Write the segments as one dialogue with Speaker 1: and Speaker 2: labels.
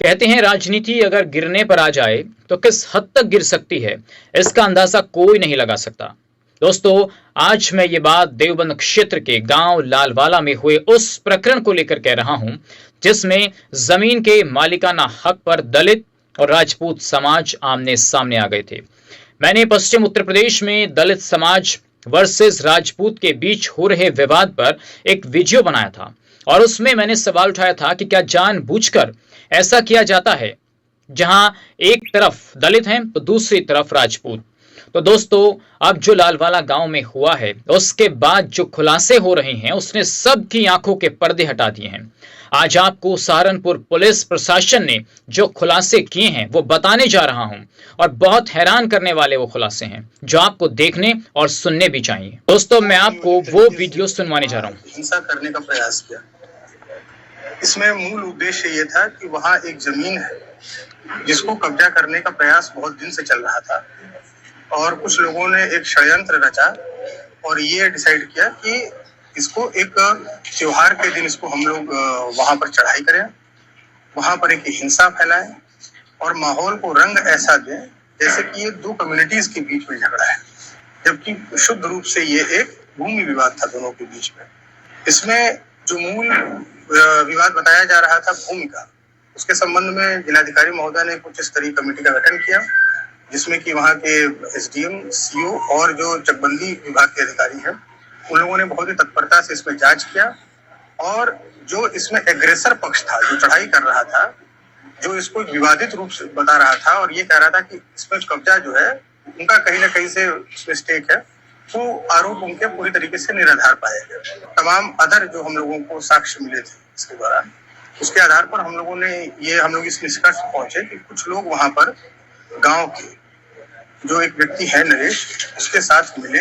Speaker 1: कहते हैं राजनीति अगर गिरने पर आ जाए तो किस हद तक गिर सकती है, इसका अंदाजा कोई नहीं लगा सकता। दोस्तों, आज मैं ये बात देवबंद क्षेत्र के गांव लालवाला में हुए उस प्रकरण को लेकर कह रहा हूं जिसमें जमीन के मालिकाना हक पर दलित और राजपूत समाज आमने सामने आ गए थे। मैंने पश्चिम उत्तर प्रदेश में दलित समाज वर्सेस राजपूत के बीच हो रहे विवाद पर एक वीडियो बनाया था और उसमें मैंने सवाल उठाया था कि क्या जानबूझकर ऐसा किया जाता है जहां एक तरफ दलित हैं तो दूसरी तरफ राजपूत। तो दोस्तों, अब जो लालवाला गांव में हुआ है उसके बाद जो खुलासे हो रहे हैं उसने सबकी आंखों के पर्दे हटा दिए हैं। आज आपको सहारनपुर पुलिस प्रशासन ने जो खुलासे किए हैं वो बताने जा रहा हूं और बहुत हैरान करने वाले वो खुलासे हैं जो आपको देखने और सुनने भी चाहिए। दोस्तों, मैं आपको वो वीडियो सुनवाने जा रहा हूँ।
Speaker 2: हिंसा करने का प्रयास किया। इसमें मूल उद्देश्य ये था कि वहां एक जमीन है जिसको कब्जा करने का प्रयास बहुत दिन से चल रहा था और कुछ लोगों ने एक षड्यंत्र रचा और ये डिसाइड किया कि इसको एक त्योहार के दिन इसको हम लोग वहां पर चढ़ाई करें, वहां पर एक हिंसा फैलाएं और माहौल को रंग ऐसा दें जैसे कि ये दो कम्युनिटीज के बीच में झगड़ा है, जबकि शुद्ध रूप से ये एक भूमि विवाद था दोनों के बीच में। इसमें जो मूल विवाद बताया जा रहा था भूमि का, उसके संबंध में जिलाधिकारी महोदय ने कुछ स्तरीय कमेटी का गठन किया जिसमें कि वहां के एसडीएम, सीओ और जो चकबंदी विभाग के अधिकारी हैं उन लोगों ने बहुत ही तत्परता से इसमें जांच किया और जो इसमें एग्रेसर पक्ष था, जो चढ़ाई कर रहा था, जो इसको विवादित रूप से बता रहा था और ये कह रहा था कि इसमें कब्जा जो है उनका कहीं ना कहीं से इसमें स्टेक है, वो आरोप उनके पूरी तरीके से निराधार पाए गए। तमाम अदर जो हम लोगों को साक्ष्य मिले थे इसके दौरान, उसके आधार पर हम लोग इस निष्कर्ष पहुंचे कि कुछ लोग वहां पर गांव के जो एक व्यक्ति है नरेश, उसके साथ मिले,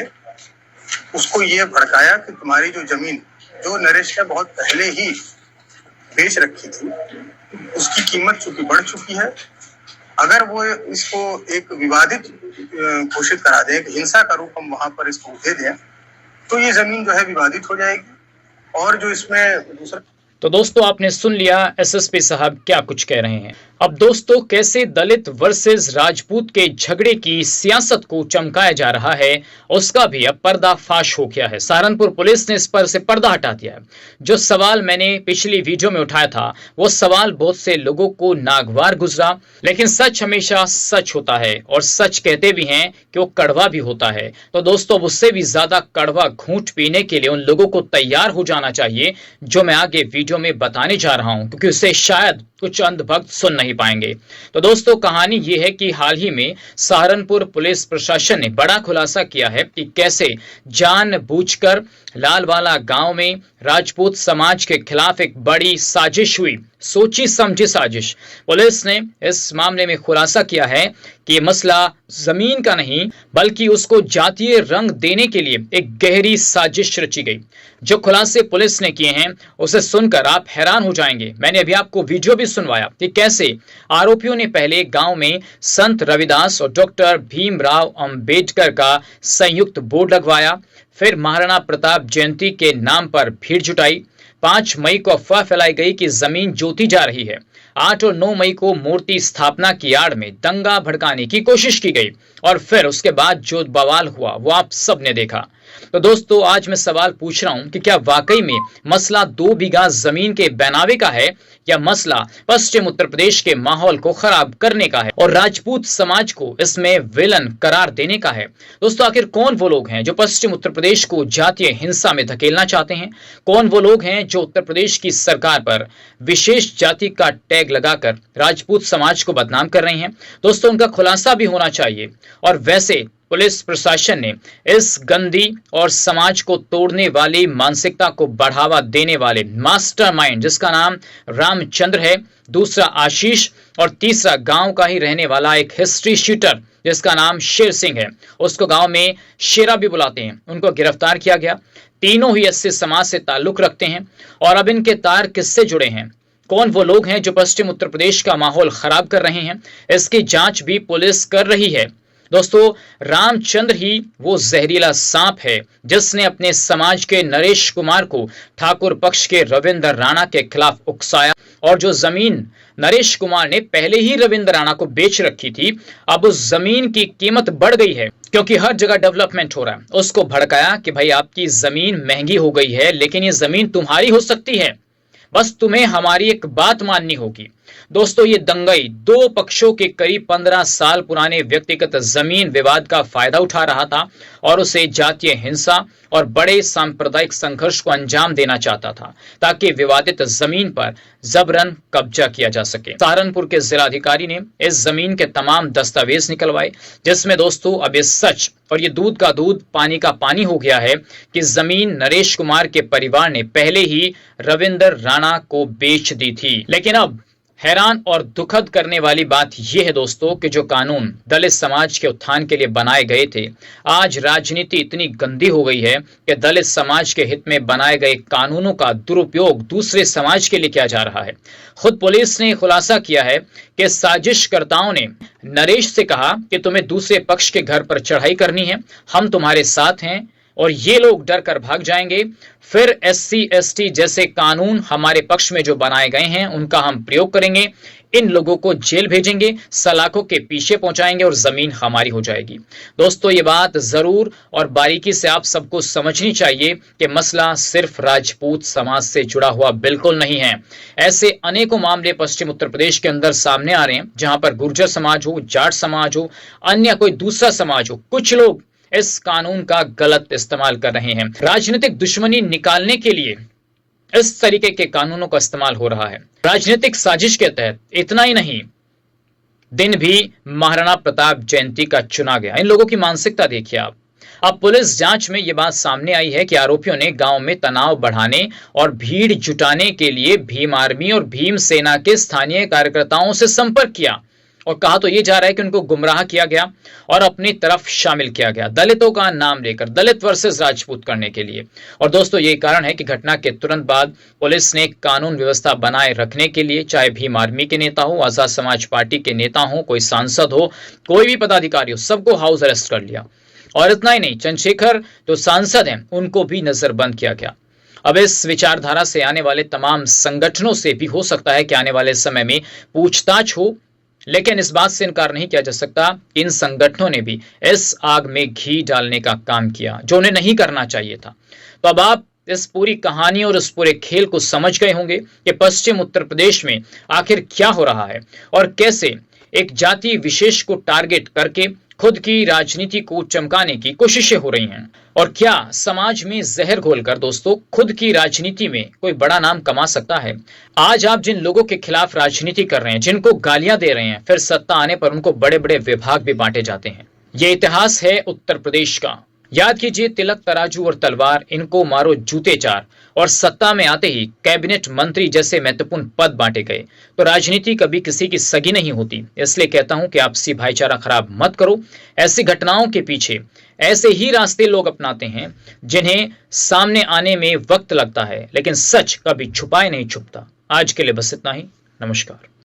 Speaker 2: उसको ये भड़काया कि तुम्हारी जो जमीन जो नरेश ने बहुत पहले ही बेच रखी थी उसकी कीमत चूंकि बढ़ चुकी है, अगर वो इसको एक विवादित घोषित करा दे, हिंसा का रूप हम वहां पर इसको दे दें तो ये जमीन जो है विवादित हो जाएगी और जो इसमें दूसरा।
Speaker 1: तो दोस्तों, आपने सुन लिया एसएसपी साहब क्या कुछ कह रहे हैं। अब दोस्तों, कैसे दलित वर्सेस राजपूत के झगड़े की सियासत को चमकाया जा रहा है उसका भी अब पर्दाफाश हो गया है। सहारनपुर पुलिस ने इस पर से पर्दा हटा दिया है। जो सवाल मैंने पिछली वीडियो में उठाया था वो सवाल बहुत से लोगों को नागवार गुजरा, लेकिन सच हमेशा सच होता है और सच कहते भी हैं कि वो कड़वा भी होता है। तो दोस्तों, उससे भी ज्यादा कड़वा घूंट पीने के लिए उन लोगों को तैयार हो जाना चाहिए जो मैं आगे वीडियो में बताने जा रहा हूं, क्योंकि उससे शायद कुछ अंधभक्त सुन नहीं पाएंगे। तो दोस्तों, कहानी यह है कि हाल ही में सहारनपुर पुलिस प्रशासन ने बड़ा खुलासा किया है कि कैसे जानबूझकर लालवाला गांव में राजपूत समाज के खिलाफ एक बड़ी साजिश हुई, सोची समझी साजिश। पुलिस ने इस मामले में खुलासा किया है कि मसला जमीन का नहीं बल्कि उसको जातीय रंग देने के लिए एक गहरी साजिश रची गई। जो खुलासे पुलिस ने किए हैं उसे सुनकर आप हैरान हो जाएंगे। मैंने अभी आपको वीडियो भी सुनवाया कि कैसे आरोपियों ने पहले गांव में संत रविदास और डॉक्टर भीमराव अंबेडकर का संयुक्त बोर्ड लगवाया, फिर महाराणा प्रताप जयंती के नाम पर भीड़ जुटाई। 5 मई को अफवाह फैलाई गई कि जमीन जोती जा रही है। 8 और 9 मई को मूर्ति स्थापना की आड़ में दंगा भड़काने की कोशिश की गई और फिर उसके बाद जो बवाल हुआ वो आप सब ने देखा। तो दोस्तों, आज मैं सवाल पूछ रहा हूं कि क्या वाकई में मसला 2 बीघा जमीन के बनावे का है या मसला पश्चिम उत्तर प्रदेश के माहौल को खराब करने का है और राजपूत समाज को इसमें विलन करार देने का है। दोस्तों, आखिर कौन वो लोग हैं जो पश्चिम उत्तर प्रदेश को जातीय हिंसा में धकेलना चाहते हैं? कौन वो लोग हैं जो उत्तर प्रदेश की सरकार पर विशेष जाति का टैग लगाकर राजपूत समाज को बदनाम कर रहे हैं? दोस्तों, उनका खुलासा भी होना चाहिए। और वैसे पुलिस प्रशासन ने इस गंदी और समाज को तोड़ने वाली मानसिकता को बढ़ावा देने वाले मास्टरमाइंड, जिसका नाम रामचंद्र है, दूसरा आशीष और तीसरा गांव का ही रहने वाला एक हिस्ट्री शीटर जिसका नाम शेर सिंह है, उसको गांव में शेरा भी बुलाते हैं, उनको गिरफ्तार किया गया। तीनों ही एससी समाज से ताल्लुक रखते हैं और अब इनके तार किससे जुड़े हैं, कौन वो लोग हैं जो पश्चिम उत्तर प्रदेश का माहौल खराब कर रहे हैं, इसकी जांच भी पुलिस कर रही है। दोस्तों, रामचंद्र ही वो जहरीला सांप है जिसने अपने समाज के नरेश कुमार को ठाकुर पक्ष के रविंद्र राणा के खिलाफ उकसाया, और जो जमीन नरेश कुमार ने पहले ही रविंद्र राणा को बेच रखी थी, अब उस जमीन की कीमत बढ़ गई है क्योंकि हर जगह डेवलपमेंट हो रहा है। उसको भड़काया कि भाई आपकी जमीन महंगी हो गई है, लेकिन ये जमीन तुम्हारी हो सकती है, बस तुम्हें हमारी एक बात माननी होगी। दोस्तों, ये दंगई दो पक्षों के करीब 15 साल पुराने व्यक्तिगत जमीन विवाद का फायदा उठा रहा था और उसे जातीय हिंसा और बड़े सांप्रदायिक संघर्ष को अंजाम देना चाहता था ताकि विवादित जमीन पर जबरन कब्जा किया जा सके। सहारनपुर के जिलाधिकारी ने इस जमीन के तमाम दस्तावेज निकलवाए, जिसमें दोस्तों अब ये सच और ये दूध का दूध पानी का पानी हो गया है कि जमीन नरेश कुमार के परिवार ने पहले ही रविंद्र राणा को बेच दी थी। लेकिन अब हैरान और दुखद करने वाली बात यह है दोस्तों कि जो कानून दलित समाज के उत्थान के लिए बनाए गए थे, आज राजनीति इतनी गंदी हो गई है कि दलित समाज के हित में बनाए गए कानूनों का दुरुपयोग दूसरे समाज के लिए किया जा रहा है। खुद पुलिस ने खुलासा किया है कि साजिशकर्ताओं ने नरेश से कहा कि तुम्हें दूसरे पक्ष के घर पर चढ़ाई करनी है, हम तुम्हारे साथ हैं, और ये लोग डर कर भाग जाएंगे। फिर SC ST जैसे कानून हमारे पक्ष में जो बनाए गए हैं उनका हम प्रयोग करेंगे, इन लोगों को जेल भेजेंगे, सलाखों के पीछे पहुंचाएंगे और जमीन हमारी हो जाएगी। दोस्तों, ये बात जरूर और बारीकी से आप सबको समझनी चाहिए कि मसला सिर्फ राजपूत समाज से जुड़ा हुआ बिल्कुल नहीं है। ऐसे अनेकों मामले पश्चिम उत्तर प्रदेश के अंदर सामने आ रहे हैं जहां पर गुर्जर समाज हो, जाट समाज हो, अन्य कोई दूसरा समाज हो, कुछ लोग इस कानून का गलत इस्तेमाल कर रहे हैं। राजनीतिक दुश्मनी निकालने के लिए इस तरीके के कानूनों का इस्तेमाल हो रहा है। राजनीतिक साजिश के तहत इतना ही नहीं, दिन भी महाराणा प्रताप जयंती का चुना गया। इन लोगों की मानसिकता देखिए आप। अब पुलिस जांच में यह बात सामने आई है कि आरोपियों ने गांव में तनाव बढ़ाने और भीड़ जुटाने के लिए भीम आर्मी और भीम सेना के स्थानीय कार्यकर्ताओं से संपर्क किया, और कहा तो ये जा रहा है कि उनको गुमराह किया गया और अपनी तरफ शामिल किया गया, दलितों का नाम लेकर दलित वर्सेस राजपूत करने के लिए। और दोस्तों, यही कारण है कि घटना के तुरंत बाद पुलिस ने कानून व्यवस्था बनाए रखने के लिए, चाहे भीम आर्मी के नेता हो, आजाद समाज पार्टी के नेता हो, कोई सांसद हो, कोई भी पदाधिकारी हो, सबको हाउस अरेस्ट कर लिया। और इतना ही नहीं, चंद्रशेखर जो सांसद हैं उनको भी नजरबंद किया गया। अब इस विचारधारा से आने वाले तमाम संगठनों से भी हो सकता है कि आने वाले समय में पूछताछ हो, लेकिन इस बात से इनकार नहीं किया जा सकता इन संगठनों ने भी इस आग में घी डालने का काम किया जो उन्हें नहीं करना चाहिए था। तो अब आप इस पूरी कहानी और इस पूरे खेल को समझ गए होंगे कि पश्चिम उत्तर प्रदेश में आखिर क्या हो रहा है और कैसे एक जाति विशेष को टारगेट करके खुद की राजनीति को चमकाने की कोशिशें हो रही हैं। और क्या समाज में जहर घोलकर दोस्तों खुद की राजनीति में कोई बड़ा नाम कमा सकता है? आज आप जिन लोगों के खिलाफ राजनीति कर रहे हैं, जिनको गालियां दे रहे हैं, फिर सत्ता आने पर उनको बड़े बड़े विभाग भी बांटे जाते हैं। ये इतिहास है उत्तर प्रदेश का। याद कीजिए, तिलक, तराजू और तलवार, इनको मारो जूते चार, और सत्ता में आते ही कैबिनेट मंत्री जैसे महत्वपूर्ण पद बांटे गए। तो राजनीति कभी किसी की सगी नहीं होती। इसलिए कहता हूं कि आपसी भाईचारा खराब मत करो। ऐसी घटनाओं के पीछे ऐसे ही रास्ते लोग अपनाते हैं जिन्हें सामने आने में वक्त लगता है, लेकिन सच कभी छुपाए नहीं छुपता। आज के लिए बस इतना ही। नमस्कार।